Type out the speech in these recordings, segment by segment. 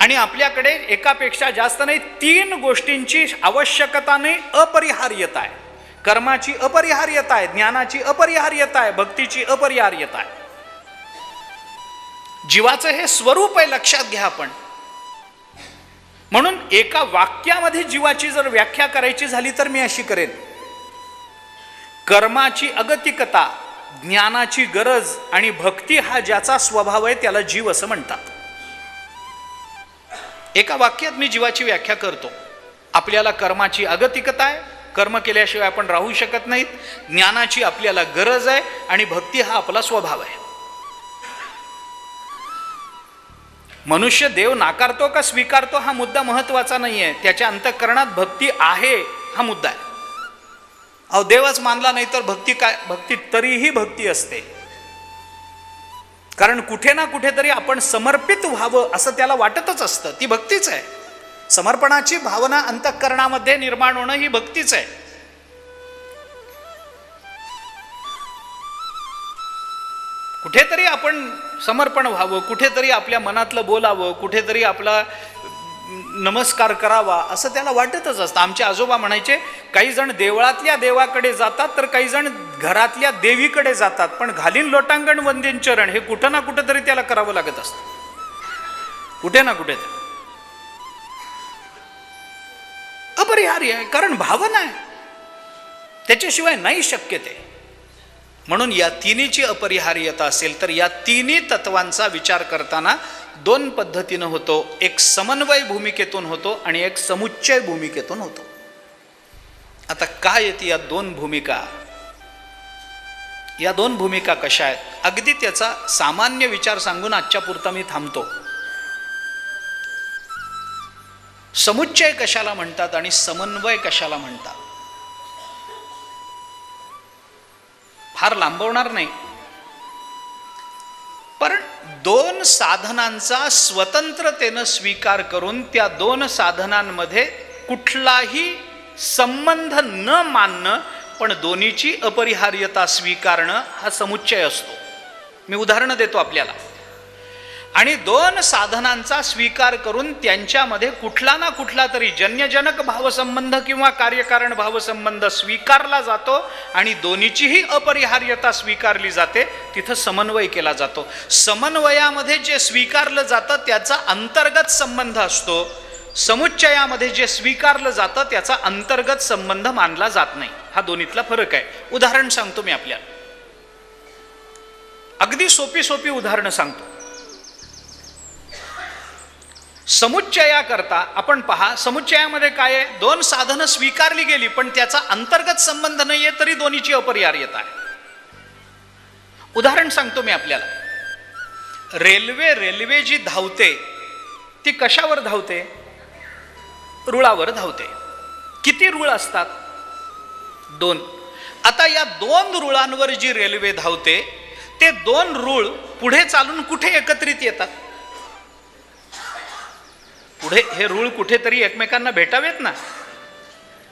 आणि आपल्याकडे एकापेक्षा जास्त नाही 3 गोष्टींची आवश्यकता नाही, अपरिहार्यता आहे. कर्माची अपरिहार्यता आहे, ज्ञानाची अपरिहार्यता आहे, भक्तीची अपरिहार्यता आहे. जीवाचं हे स्वरूप आहे, लक्षात घ्या आपण. म्हणून एका वाक्यामध्ये जीवाची जर व्याख्या करायची झाली तर मी अशी करेन: कर्माची अगतिकता, ज्ञानाची गरज आणि भक्ती हा ज्याचा स्वभाव आहे त्याला जीव असं म्हणतात. एका वाक्यात मी जीवाची व्याख्या करतो. आपल्याला कर्माची अगतिकता आहे, कर्म केल्याशिवाय आपण राहू शकत नाहीत. ज्ञानाची आपल्याला गरज आहे आणि भक्ती हा आपला स्वभाव आहे. मनुष्य देव नाकारतो का स्वीकारतो हा मुद्दा महत्वाचा नाही आहे, त्याच्या अंतःकरणात भक्ती आहे हा मुद्दा आहे. अहो, देवच मानला नाही तर भक्ती काय? भक्ती तरीही भक्ती असते. कारण कुठे ना कुठेतरी आपण समर्पित व्हावं असं त्याला वाटतच असतं. ती भक्तीच आहे. समर्पणाची भावना अंतःकरणामध्ये निर्माण होणं ही भक्तीच आहे. कुठेतरी आपण समर्पण व्हावं, कुठेतरी आपल्या मनातलं बोलावं, कुठेतरी आपला नमस्कार करावा असं त्याला वाटतच असतं. आमचे आजोबा म्हणायचे, काही जण देवळातल्या देवाकडे जातात तर काही जण घरातल्या देवीकडे जातात, पण घालीन लोटांगण वंदीन चरण हे कुठं ना कुठेतरी त्याला करावं लागत असतं. कुठे ना कुठेतरी अपरिहार्य आहे, कारण भावना आहे, त्याच्याशिवाय नाही शक्य ते. म्हणून या तिन्हीची अपरिहार्यता असेल तर या तिन्ही तत्वांचा विचार करताना 2 पद्धतीनं होतो. एक समन्वय भूमिकेतून होतो आणि एक समुच्चय भूमिकेतून होतो. आता काय येते या 2 भूमिका? या 2 भूमिका कशा आहेत? अगदी त्याचा सामान्य विचार सांगून आजच्या पुरता मी थांबतो. समुच्चय कशाला म्हणतात आणि समन्वय कशाला म्हणतात? फार लांबवणार नाही, पण 2 साधनांचा स्वतंत्रतेनं स्वीकार करून त्या 2 साधनांमध्ये कुठलाही संबंध न मानणं पण दोन्हीची अपरिहार्यता स्वीकारणं हा समुच्चय असतो. मी उदाहरणं देतो आपल्याला. आणि 2 साधनांचा स्वीकार करून त्यांच्यामध्ये कुठला ना कुठला तरी जन्यजनक भावसंबंध किंवा कार्यकारण भावसंबंध स्वीकारला जातो आणि दोन्हीचीही अपरिहार्यता स्वीकारली जाते. तिथं समन्वय केला जातो. समन्वयामध्ये जे स्वीकारलं जातं त्याचा अंतर्गत संबंध असतो. समुच्चयामध्ये जे स्वीकारलं जातं त्याचा अंतर्गत संबंध मानला जात नाही. हा दोन्हीतला फरक आहे. उदाहरण सांगतो मी आपल्याला. अगदी सोपी उदाहरणं सांगतो. समुच्चयाकरता आपण पहा, समुच्चयामध्ये काय आहे? 2 साधनं स्वीकारली गेली पण त्याचा अंतर्गत संबंध नाहीये तरी दोन्हीची अपरिहार्यता आहे. उदाहरण सांगतो मी आपल्याला. रेल्वे जी धावते ती कशावर धावते? रुळावर धावते. किती रुळ असतात? 2. आता या 2 रुळांवर जी रेल्वे धावते ते 2 रुळ पुढे चालून कुठे एकत्रित येतात? पुढे हे रुळ कुठेतरी एकमेकांना भेटावेत ना,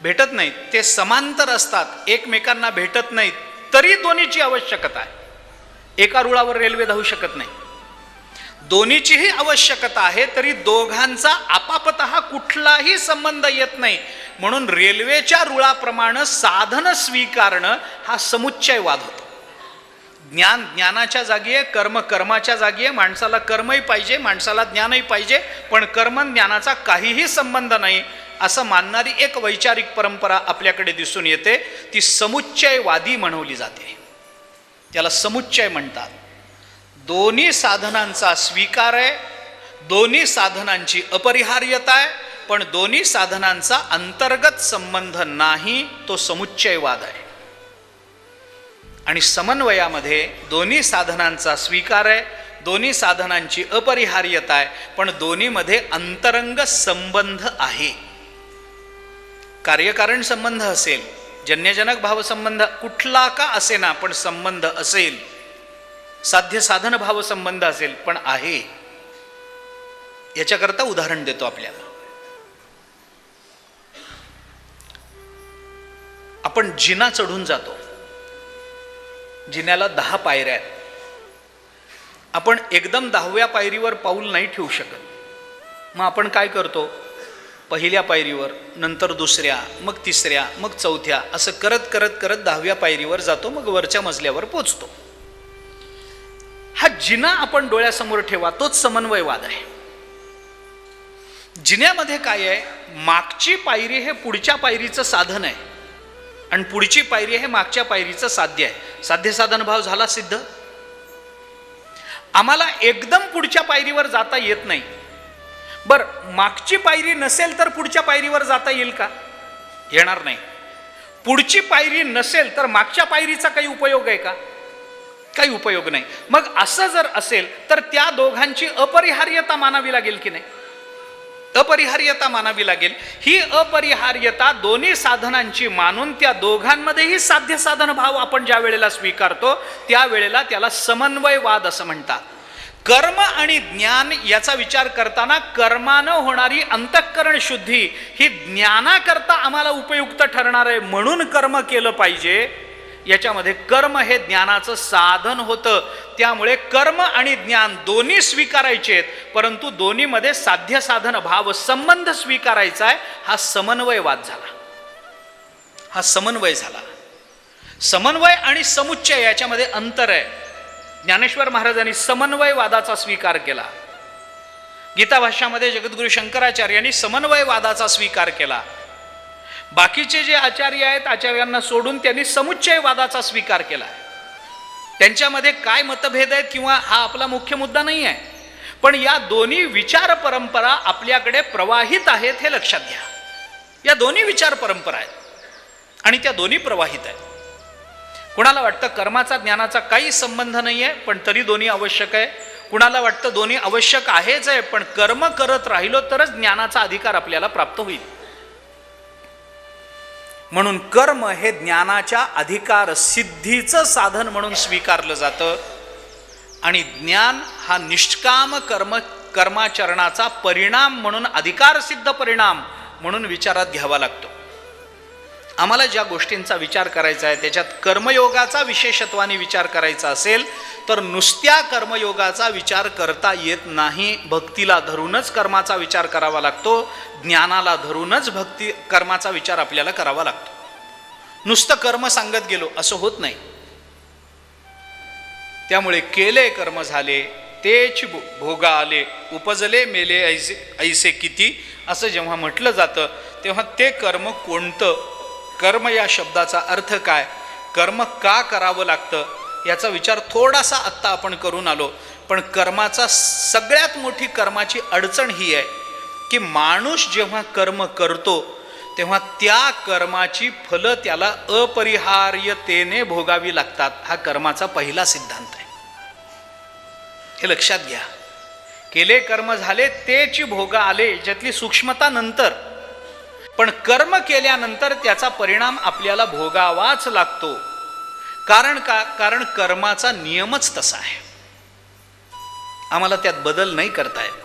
भेटत नाहीत. ते समांतर असतात, एकमेकांना भेटत नाहीत, तरी दोन्हीची आवश्यकता आहे. एका रुळावर रेल्वे धावू शकत नाही. दोन्हीचीही आवश्यकता आहे तरी दोघांचा आपापतः कुठलाही संबंध येत नाही. म्हणून रेल्वेच्या रुळाप्रमाणे साधन स्वीकारणं हा समुच्चयवाद होतो. ज्ञान ज्ञानाच्या जागी आहे, कर्म कर्माच्या जागी आहे. माणसाला कर्मही पाहिजे, माणसाला ज्ञानही पाहिजे, पण कर्म ज्ञानाचा काहीही संबंध नाही असं मानणारी एक वैचारिक परंपरा आपल्याकडे दिसून येते. ती समुच्चयवादी म्हणवली जाते. त्याला समुच्चय म्हणतात. दोन्ही साधनांचा स्वीकार आहे, दोन्ही साधनांची अपरिहार्यता आहे, पण दोन्ही साधनांचा अंतर्गत संबंध नाही, तो समुच्चयवाद आहे. आणि समन्वयामध्ये दोन्ही साधनांचा स्वीकार आहे, दोन्ही साधनांची अपरिहार्यता आहे, पण दोन्हीमध्ये अंतरंग संबंध आहे. कार्यकारण संबंध असेल, जन्यजनक भावसंबंध कुठला का असेना पण संबंध असेल, साध्य साधन भावसंबंध असेल पण आहे. याच्याकरता उदाहरण देतो आपल्याला. आपण जिना चढून जातो. जिन्याला 10 पायऱ्या आहेत. आपण एकदम 10व्या पायरीवर पाऊल नाही ठेवू शकत. मग आपण काय करतो, पहिल्या पायरीवर, नंतर दुसऱ्या, मग तिसऱ्या, मग चौथ्या, असं करत करत करत 10व्या पायरीवर जातो, मग वरच्या मजल्यावर पोचतो. हा जिना आपण डोळ्यासमोर ठेवा, तोच समन्वयवाद आहे. जिन्यामध्ये काय आहे, मागची पायरी हे पुढच्या पायरीचं साधन आहे आणि पुढची पायरी हे मागच्या पायरीचं साध्य आहे. साध्य साधन भाव झाला सिद्ध. आम्हाला एकदम पुढच्या पायरीवर जाता येत नाही. बर, मागची पायरी नसेल तर पुढच्या पायरीवर जाता येईल का? येणार नाही. पुढची पायरी नसेल तर मागच्या पायरीचा काही उपयोग आहे का? काही उपयोग नाही. मग असं जर असेल तर त्या दोघांची अपरिहार्यता मानावी लागेल की नाही? अपरिहार्यता मानावी लागेल. ही अपरिहार्यता दोन्ही साधनांची मानून त्या दोघांमध्येही साध्य साधन भाव आपण ज्या वेळेला स्वीकारतो त्यावेळेला त्याला समन्वयवाद असं म्हणतात. कर्म आणि ज्ञान याचा विचार करताना कर्मानं होणारी अंतःकरण शुद्धी ही ज्ञानाकरता आम्हाला उपयुक्त ठरणार आहे म्हणून कर्म केलं पाहिजे. याच्यामध्ये कर्म हे ज्ञानाचं साधन होतं. त्यामुळे कर्म आणि ज्ञान दोन्ही स्वीकारायचे आहेत, परंतु दोन्हीमध्ये साध्य साधन भाव संबंध स्वीकारायचा आहे. हा समन्वयवाद झाला. हा समन्वय झाला. समन्वय आणि समुच्चय याच्यामध्ये अंतर आहे. ज्ञानेश्वर महाराजांनी समन्वयवादाचा स्वीकार केला. गीता भाष्यामध्ये जगद्गुरु शंकराचार्यांनी समन्वयवादाचा स्वीकार केला. बाकीचे जे आचार्य आहेत आचार्यांना सोडून त्यांनी समुच्चयवादाचा स्वीकार केला. त्यांच्यामध्ये काय मतभेद आहेत किंवा हा आपला मुख्य मुद्दा नाही आहे, पण या दोन्ही विचार परंपरा आपल्याकडे प्रवाहित आहेत हे लक्षात घ्या. या दोन्ही विचार परंपरा आहेत आणि त्या दोन्ही प्रवाहित आहेत. कुणाला वाटतं कर्माचा ज्ञानाचा काही संबंध नाही आहे पण तरी दोन्ही आवश्यक आहे. कुणाला वाटतं दोन्ही आवश्यक आहेच आहे पण कर्म करत राहिलो तरच ज्ञानाचा अधिकार आपल्याला प्राप्त होईल. म्हणून कर्म हे ज्ञानाच्या अधिकार सिद्धीचं साधन म्हणून स्वीकारलं जातं आणि ज्ञान हा निष्काम कर्माचरणाचा परिणाम म्हणून, अधिकार सिद्ध परिणाम म्हणून विचारात घ्यावा लागतो. आम्हाला ज्या गोष्टींचा विचार करायचा आहे त्याच्यात कर्मयोगाचा विशेषत्वाने विचार करायचा असेल तर नुसत्या कर्मयोगाचा विचार करता येत नाही. भक्तीला धरूनच कर्माचा विचार करावा लागतो. ज्ञानाला धरूनच भक्ती कर्माचा विचार आपल्याला करावा लागतो. नुसतं कर्म सांगत गेलो असं होत नाही. त्यामुळे केले कर्म झाले तेच भोगा आले, उपजले मेले ऐसे किती असं जेव्हा म्हटलं जातं तेव्हा ते कर्म कोणतं, कर्म या शब्दाचा अर्थ काय, कर्म का करावं लागतं याचा विचार थोडासा आत्ता आपण करून आलो. पण कर्माचा सगळ्यात मोठी कर्माची अडचण ही आहे की माणूस जेव्हा कर्म करतो तेव्हा त्या कर्माची फलं त्याला अपरिहार्यतेने भोगावी लागतात. हा कर्माचा पहिला सिद्धांत आहे. हे लक्षात घ्या. केले कर्म झाले तेची भोग आले याच्यातली सूक्ष्मता नंतर, पण कर्म केल्यानंतर त्याचा परिणाम आपल्याला भोगावाच लागतो. कारण का? कारण कर्माचा नियमच तसा आहे. आम्हाला त्यात बदल नाही करता येत.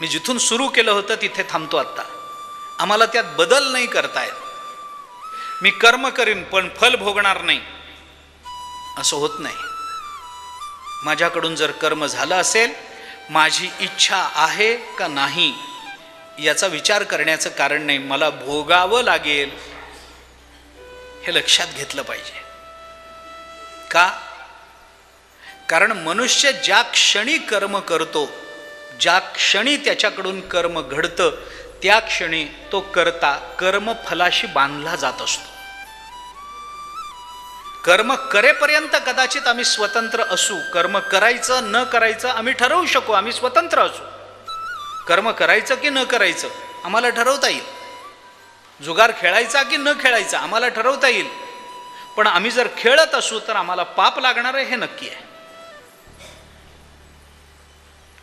मी जिथून सुरू केलं होतं तिथे थांबतो आत्ता. आम्हाला त्यात बदल नाही करता येत. मी कर्म करीन पण फल भोगणार नाही असं होत नाही. माझ्याकडून जर कर्म झालं असेल, माझी इच्छा आहे का नाही याचा विचार करण्याचं कारण नाही. मला भोगावं लागेल हे लक्षात घेतलं पाहिजे. का? कारण मनुष्य ज्या क्षणी कर्म करतो, ज्या क्षणी त्याच्याकडून कर्म घडतं त्या क्षणी तो करता कर्मफलाशी बांधला जात असतो. कर्म करेपर्यंत कदाचित आम्ही स्वतंत्र असू. कर्म करायचं न करायचं आम्ही ठरवू शकू. आम्ही स्वतंत्र असू. कर्म करायचं की न करायचं आम्हाला ठरवता येईल. जुगार खेळायचा की न खेळायचा आम्हाला ठरवता येईल. पण आम्ही जर खेळत असू तर आम्हाला पाप लागणार आहे हे नक्की आहे.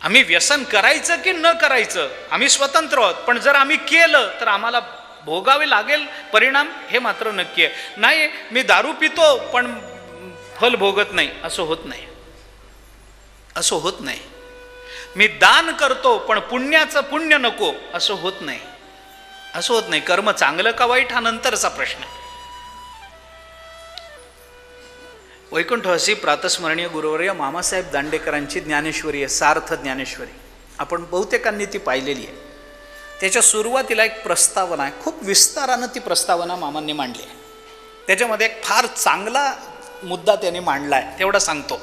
आम्ही व्यसन करायचं की न करायचं आम्ही स्वतंत्र आहोत. पण जर आम्ही केलं तर आम्हाला भोगावे लागेल परिणाम हे मात्र नक्की आहे. नाही मी दारू पितो पण फल भोगत नाही असं होत नाही. असं होत नाही. मी दान करतो पण पुण्याचं पुण्य नको असं होत नाही. असं होत नाही. कर्म चांगलं का वाईट हा नंतरचा प्रश्न आहे. वैकुंठवासी प्रातस्मरणीय गुरुवर्य मामासाहेब दांडेकरांची ज्ञानेश्वरी आहे, सार्थ ज्ञानेश्वरी. आपण बहुतेकांनी ती पाहिलेली आहे. त्याच्या सुरुवातीला एक प्रस्तावना आहे, खूप विस्तारानं ती प्रस्तावना मामांनी मांडली आहे. त्याच्यामध्ये एक फार चांगला मुद्दा त्याने मांडला आहे, तेवढा सांगतो.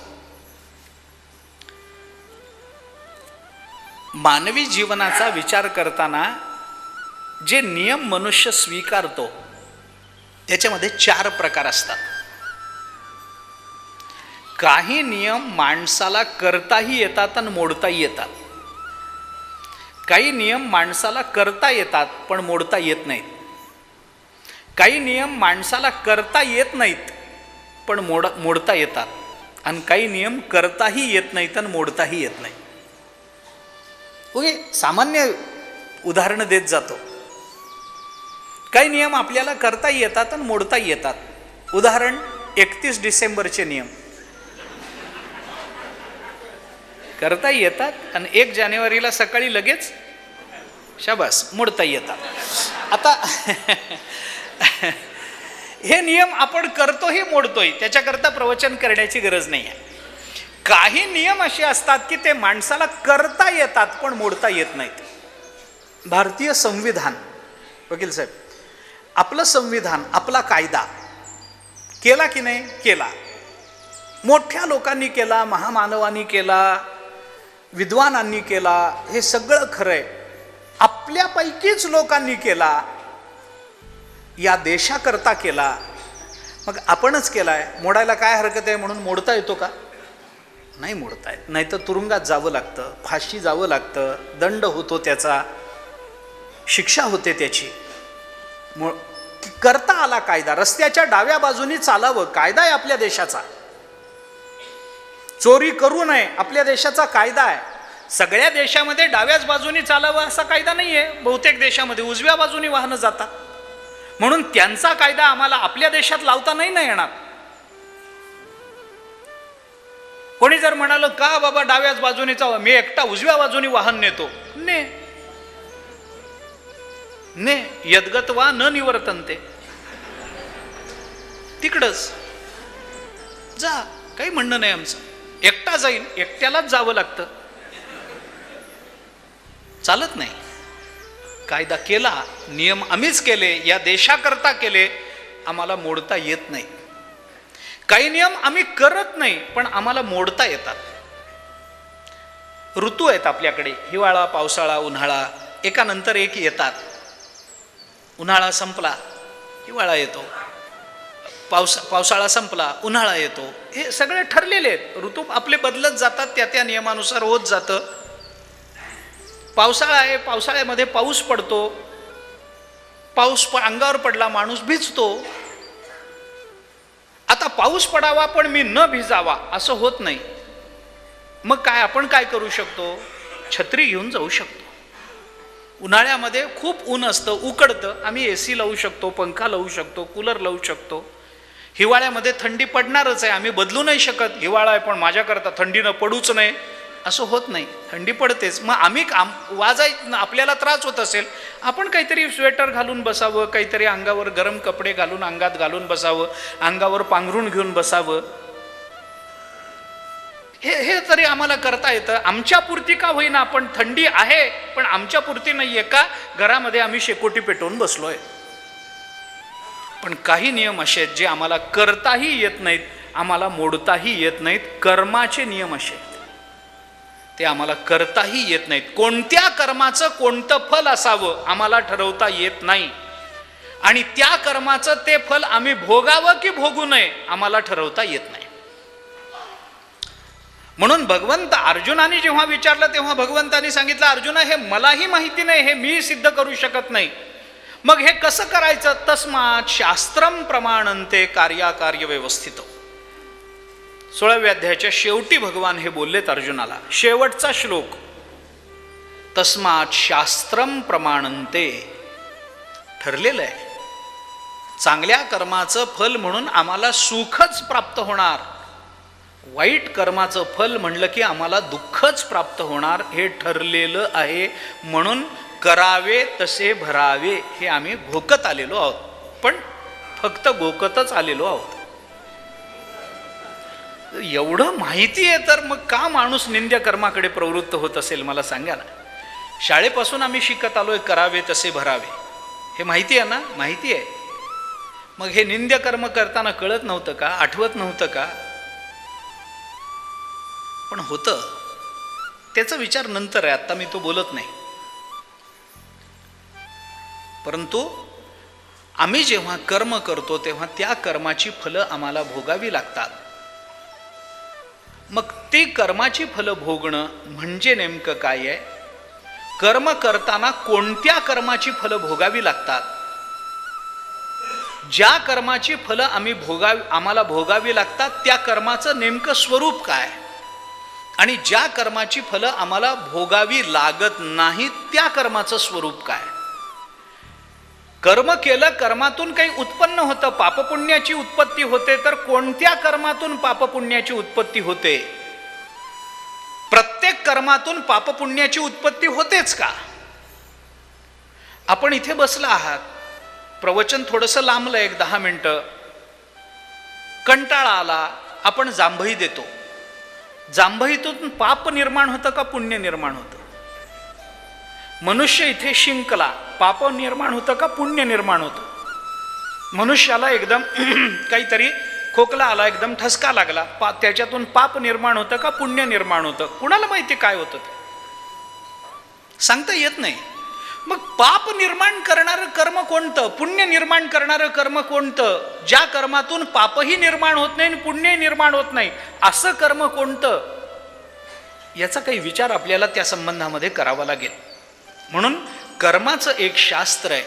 मानवी जीवनाचा विचार करताना जे नियम मनुष्य स्वीकारतो त्याच्यामध्ये 4 प्रकार असतात. काही नियम माणसाला करताही येतात आणि मोडताही येतात. काही नियम माणसाला करता येतात पण मोडता येत नाहीत. काही नियम माणसाला करता येत नाहीत पण मोडता येतात. आणि काही नियम करताही येत नाहीत आणि मोडताही येत नाही. ओके, सामान्य उदाहरणं देत जातो. काही नियम आपल्याला करताही येतात आणि मोडताही येतात. उदाहरण 31 डिसेंबरचे नियम करताही येतात आणि 1 जानेवारीला सकाळी लगेच शाबास मोडताही येतात. आता हे नियम आपण करतोही मोडतोय, त्याच्याकरता प्रवचन करण्याची गरज नाही आहे. काही नियम असे असतात की ते माणसाला करता येतात पण मोडता येत नाहीत. भारतीय संविधान, वकील साहेब, आपलं संविधान, आपला कायदा केला की नाही? केला. मोठ्या लोकांनी केला, महामानवांनी केला, विद्वानांनी केला, हे सगळं खरंय. आपल्यापैकीच लोकांनी केला, या देशाकरता केला, मग आपणच केलाय. मोडायला काय हरकत आहे? म्हणून मोडता येतो का? नाही मोडता येत. नाही तर तुरुंगात जावं लागतं, फाशी जावं लागतं, दंड होतो, त्याचा शिक्षा होते त्याची. करता आला कायदा. रस्त्याच्या डाव्या बाजूनी चालावं, कायदा आहे आपल्या देशाचा. चोरी करू नये, आपल्या देशाचा कायदा आहे. सगळ्या देशामध्ये डाव्याच बाजूनी चालावं असा कायदा नाही आहे. बहुतेक देशामध्ये उजव्या बाजूनी वाहनं जातात. म्हणून त्यांचा कायदा आम्हाला आपल्या देशात लावता नाही ना येणार. कोणी जर म्हणालं का बाबा डाव्याच बाजूने चावा, मी एकटा उजव्या बाजूने वाहन नेतो, ने यद्गत्वा न निवर्तन्ते, तिकडच जा, काही म्हणणं नाही आमचं. एकटा जाईन, एकट्यालाच जावं लागतं, चालत नाही. कायदा केला, नियम आम्हीच केले, या देशाकरता केले, आम्हाला मोडता येत नाही. काही नियम आम्ही करत नाही पण आम्हाला मोडता येतात. ऋतू आहेत आपल्याकडे, हिवाळा, पावसाळा, उन्हाळा, एकानंतर एक येतात. उन्हाळा संपला, हिवाळा येतो, पावसाळा संपला, उन्हाळा येतो. हे सगळे ठरलेले आहेत. ऋतू आपले बदलत जातात, त्या नियमानुसार होत जातं. पावसाळा आहे, पावसाळ्यामध्ये पाऊस पडतो, पाऊस अंगावर पडला माणूस भिजतो. आता पाऊस पडावा पण मी न भिजावा असं होत नाही. मग काय, आपण काय करू शकतो? छत्री घेऊन जाऊ शकतो. उन्हाळ्यामध्ये खूप ऊन असतं, उकडतं, आम्ही AC लावू शकतो, पंखा लावू शकतो, कूलर लावू शकतो. हिवाळ्यामध्ये थंडी पडणारच आहे, आम्ही बदलू नाही शकत. हिवाळा आहे पण माझ्याकरता थंडी न पडूच नाही असं होत नाही, थंडी पडतेच. मग आम्ही आपल्याला त्रास होत असेल, आपण काहीतरी स्वेटर घालून बसावं, काहीतरी अंगावर गरम कपडे घालून अंगात घालून बसावं, अंगावर पांघरून घेऊन बसावं. हे तरी आम्हाला करता येतं. आमच्या पुरती का होईना, आपण थंडी आहे पण आमच्या पुरती नाहीये का, घरामध्ये आम्ही शेकोटी पेटवून बसलोय. पण काही नियम असे आहेत जे आम्हाला करताही येत नाहीत, आम्हाला मोडताही येत नाहीत. कर्माचे नियम असे आहेत, ते आम्हाला करताही येत नाहीत. कोणत्या कर्माचं कोणतं फल असावं आम्हाला ठरवता येत नाही. आणि त्या कर्माचं ते फल आम्ही भोगावं की भोगू नये आम्हाला ठरवता येत नाही. म्हणून भगवंत अर्जुनाने जेव्हा विचारलं तेव्हा भगवंतानी सांगितलं, अर्जुना हे मलाही माहिती नाही, हे मी सिद्ध करू शकत नाही. मग हे कसं करायचं? तस्मात् शास्त्रम प्रमाणन्ते कार्याकार्य व्यवस्थित. 16व्या अध्यायाच्या शेवटी भगवान हे बोललेत अर्जुनाला, शेवटचा श्लोक, तस्मात् शास्त्रम प्रमाणन्ते. ठरलेलं आहे, चांगल्या कर्माचं फल म्हणून आम्हाला सुखच प्राप्त होणार, वाईट कर्माचं फल म्हणलं की आम्हाला दुःखच प्राप्त होणार, हे ठरलेलं आहे. म्हणून करावे तसे भरावे हे आम्ही घोकत आलेलो आहोत, पण फक्त घोकतच आलेलो आहोत. एवढं माहिती आहे तर मग का माणूस निंद्य कर्माकडे प्रवृत्त होत असेल मला सांगा ना. शाळेपासून आम्ही शिकत आलोय करावे तसे भरावे, हे माहिती आहे ना, माहिती आहे. मग हे निंद्य कर्म करताना कळत नव्हतं का, आठवत नव्हतं का? पण होतं, त्याचा विचार नंतर आहे, आता मी तो बोलत नाही. परंतु आम्ही जेव्हा कर्म करतो तेव्हा त्या कर्माची फलं आम्हाला भोगावी लागतात. मग ती कर्माची फलं भोगणं म्हणजे नेमकं काय आहे? कर्म करताना कोणत्या कर्माची फलं भोगावी लागतात, ज्या कर्माची फलं आम्हाला भोगावी लागतात त्या कर्माचं नेमकं स्वरूप काय, आणि ज्या कर्माची फलं आम्हाला भोगावी लागत नाहीत त्या कर्माचं स्वरूप काय. कर्म केलं, कर्मातून काही उत्पन्न होतं, पापपुण्याची उत्पत्ती होते, तर कोणत्या कर्मातून पापपुण्याची उत्पत्ती होते? प्रत्येक कर्मातून पापपुण्याची उत्पत्ती होतेच का? आपण इथे बसला आहात, प्रवचन थोडंसं लांबलं, 10 मिनिटं, कंटाळा आला, आपण जांभई देतो. जांभईतून पाप निर्माण होतं का पुण्य निर्माण होतं? मनुष्य इथे शिंकला, पाप निर्माण होतं का पुण्य निर्माण होतं? मनुष्याला एकदम काहीतरी खोकला आला, एकदम ठसका लागला, त्याच्यातून पाप निर्माण होतं का पुण्य निर्माण होतं? कुणाला माहिती काय होतं ते? सांगता येत नाही. मग पाप निर्माण करणारं कर्म कोणतं, पुण्य निर्माण करणारं कर्म कोणतं? ज्या कर्मातून पापही निर्माण होत नाही आणि पुण्यही निर्माण होत नाही, असं कर्म कोणतं? याचा काही विचार आपल्याला त्या संबंधामध्ये करावा लागेल. म्हणून कर्माचं एक शास्त्र आहे,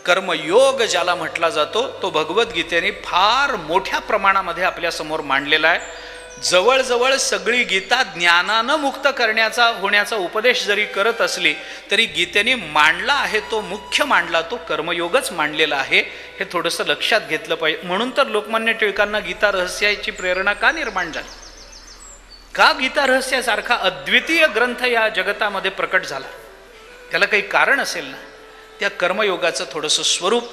कर्मयोग ज्याला म्हटला जातो, तो भगवद्गीतेने फार मोठ्या प्रमाणामध्ये आपल्या समोर मांडलेला आहे. जवळजवळ सगळी गीता ज्ञानानं मुक्त होण्याचा उपदेश जरी करत असली तरी गीतेने मांडला आहे, तो मुख्य मांडला, तो कर्मयोगच मांडलेला आहे. हे थोडंसं लक्षात घेतलं पाहिजे. म्हणून तर लोकमान्य टिळकांना गीता रहस्याची प्रेरणा का निर्माण झाली? का गीता रहस्यासारखा अद्वितीय ग्रंथ या जगतामध्ये प्रकट झाला? त्याला काही कारण असेल ना. त्या कर्मयोगाचं थोडंसं स्वरूप